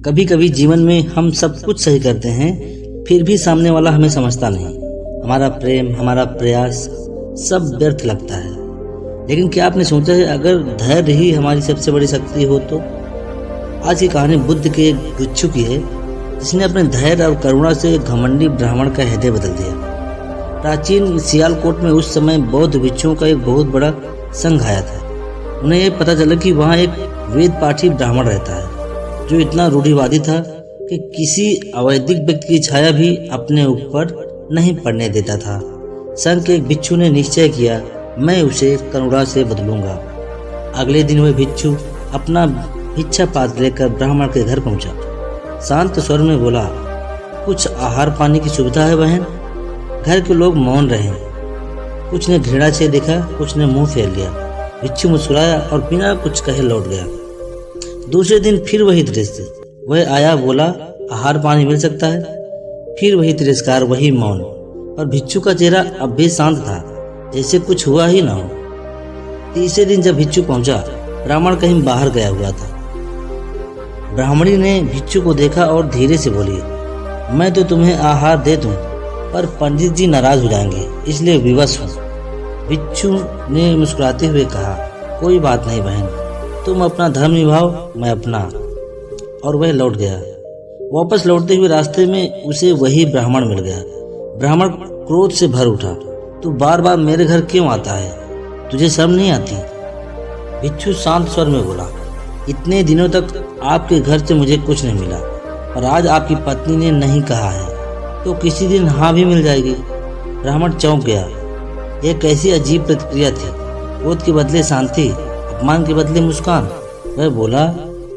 कभी कभी जीवन में हम सब कुछ सही करते हैं, फिर भी सामने वाला हमें समझता नहीं। हमारा प्रेम, हमारा प्रयास सब व्यर्थ लगता है। लेकिन क्या आपने सोचा है, अगर धैर्य ही हमारी सबसे बड़ी शक्ति हो तो? आज की कहानी बुद्ध के एक भिक्षु की है, जिसने अपने धैर्य और करुणा से घमंडी ब्राह्मण का हृदय बदल दिया। प्राचीन सियालकोट में उस समय बौद्ध भिक्षुओं का एक बहुत बड़ा संघ आया था। उन्हें यह पता चला कि वहाँ एक वेद पाठी ब्राह्मण रहता है, जो इतना रूढ़िवादी था कि किसी अवैदिक व्यक्ति की छाया भी अपने ऊपर नहीं पड़ने देता था। संघ के एक भिक्षु ने निश्चय किया, मैं उसे करुणा से बदलूंगा। अगले दिन वह भिक्षु अपना भिक्षा पात्र लेकर ब्राह्मण के घर पहुंचा। शांत स्वर में बोला, कुछ आहार पानी की सुविधा है बहन? घर के लोग मौन रहे। कुछ ने घृणा से देखा, कुछ ने मुंह फेर लिया। भिक्षु मुस्कुराया और बिना कुछ कहे लौट गया। दूसरे दिन फिर वही दृश्य। वह आया, बोला, आहार पानी मिल सकता है? फिर वही तिरस्कार, वही मौन। और भिक्षु का चेहरा अब भी शांत था, जैसे कुछ हुआ ही ना हो। तीसरे दिन जब भिक्षु पहुंचा, ब्राह्मण कहीं बाहर गया हुआ था। ब्राह्मणी ने भिक्षु को देखा और धीरे से बोली, मैं तो तुम्हें आहार दे दूं, पर पंडित जी नाराज हो जाएंगे, इसलिए विवश हूँ। भिक्षु ने मुस्कुराते हुए कहा, कोई बात नहीं बहन, तुम अपना धर्म निभाओ, मैं अपना। और वह लौट गया। वापस लौटते हुए रास्ते में उसे वही ब्राह्मण मिल गया। ब्राह्मण क्रोध से भर उठा, तू बार बार मेरे घर क्यों आता है? तुझे शर्म नहीं आती? भिक्षु शांत स्वर में बोला, इतने दिनों तक आपके घर से मुझे कुछ नहीं मिला, और आज आपकी पत्नी ने नहीं कहा है तो किसी दिन हाँ भी मिल जाएगी। ब्राह्मण चौंक गया। यह कैसी अजीब प्रतिक्रिया थी। क्रोध के बदले शांति, अपमान के बदले मुस्कान। वह बोला,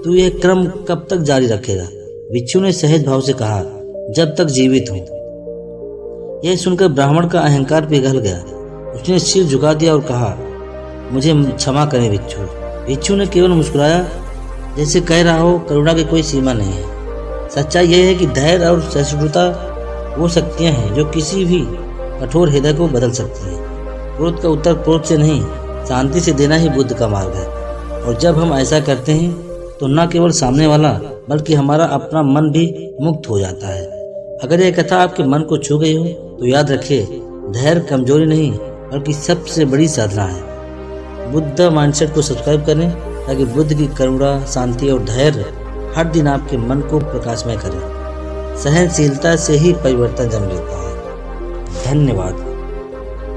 तू यह क्रम कब तक जारी रखेगा? भिक्षु ने सहज भाव से कहा, जब तक जीवित हूँ। यह सुनकर ब्राह्मण का अहंकार पिघल गया। उसने सिर झुका दिया और कहा, मुझे क्षमा करें भिक्षु। भिक्षु ने केवल मुस्कुराया, जैसे कह रहा हो करुणा की कोई सीमा नहीं है। सच्चाई यह है कि धैर्य और सहिष्णुता वो शक्तियाँ हैं जो किसी भी कठोर हृदय को बदल सकती हैं। क्रोध का उत्तर क्रोध से नहीं, शांति से देना ही बुद्ध का मार्ग है। और जब हम ऐसा करते हैं तो न केवल सामने वाला बल्कि हमारा अपना मन भी मुक्त हो जाता है। अगर यह कथा आपके मन को छू गई हो तो याद रखिए, धैर्य कमजोरी नहीं बल्कि सबसे बड़ी साधना है। बुद्ध माइंडसेट को सब्सक्राइब करें ताकि बुद्ध की करुणा, शांति और धैर्य हर दिन आपके मन को प्रकाशमय करे। सहनशीलता से ही परिवर्तन जन्म लेता है। धन्यवाद।